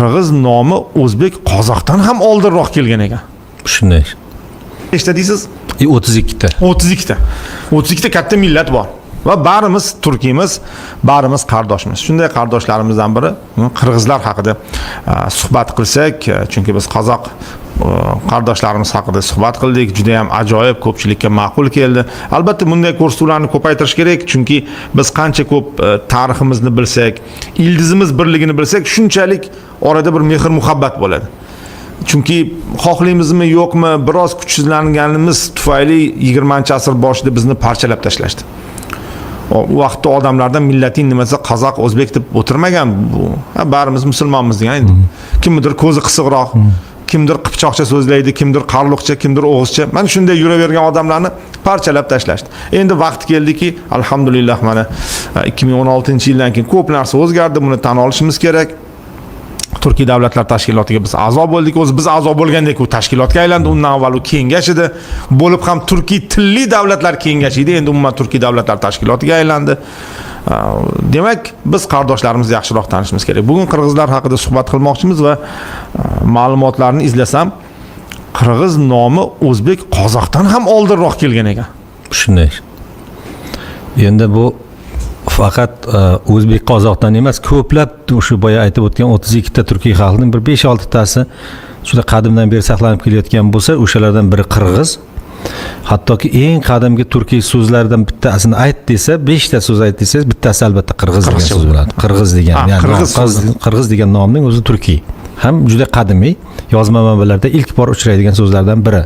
qirg'iz nomi o'zbek qozoqdan ham oldinroq kelgan ekan. Shunday. Nechta deysiz? 32 ta. 32 ta. 32 ta katta millat bor. Va barimiz turkimiz, barimiz qardoshmiz. Shunday qardoshlarimizddan biri qirg'izlar haqida suhbat qilsak, chunki biz qozoq qardoshlarimiz haqida suhbat qildik, juda ham ajoyib, ko'pchilikka ma'qul keldi. Albatta bunday ko'rsatuvlarni ko'paytirish kerak, chunki biz qancha ko'p tariximizni bilsak, ildizimiz birligini bilsak, shunchalik orada bir mehr muhabbat bo'ladi. Chunki xohlaymizmi yo'qmi, biroz kuchsizlanganimiz tufayli 20-asr boshida bizni parchalab tashlashdi. U vaqtda odamlardan millating nimasi qozoq, o'zbek deb o'tirmagan bu. Barimiz musulmonmiz degan. Kimdir ko'zi qisiqroq, kimdir qipchoqcha so'zlaydi, kimdir qarluqcha, kimdir o'g'izcha. Mana shunday yuravergan odamlarni parchalab tashlashdi. Endi vaqt keldiki, alhamdulillah mana 2016-yildan keyin ko'p narsa o'zgardi, buni tan olishimiz kerak. Turkiy davlatlar tashkilotiga biz a'zo bo'ldik. O'zi biz a'zo bo'lgandek u tashkilotga aylandi. Undan avval u kengash edi. Bo'lib ham turkiy tilli davlatlar kengashi edi. Endi umuman turkiy davlatlar tashkilotiga aylandi. Demak, biz qardoshlarimizni yaxshiroq tanishimiz kerak. Bugun qirg'izlar haqida suhbat qilmoqchimiz va ma'lumotlarni izlasam, qirg'iz nomi o'zbek qozoqdan ham oldinroq kelgan ekan. Shunday. Endi bu faqat o'zbek qozoqdan emas, ko'plab o'sha boya aytib o'tgan 32 ta turkiy xalqning bir 5-6 tasi juda qadimdan beri saqlanib kelayotgan bo'lsa, o'shalardan biri qirg'iz. Hattoki eng qadimgi turkiy so'zlardan bittasini ayt desa, 5 ta so'z ayt desangiz, bittasi albatta qirg'iz degan so'z bo'ladi. Qirg'iz degan, ya'ni qirg'iz degan nomning o'zi turkiy. Ham juda qadimiy, yozma manbalarda ilk bor uchraydigan so'zlardan biri.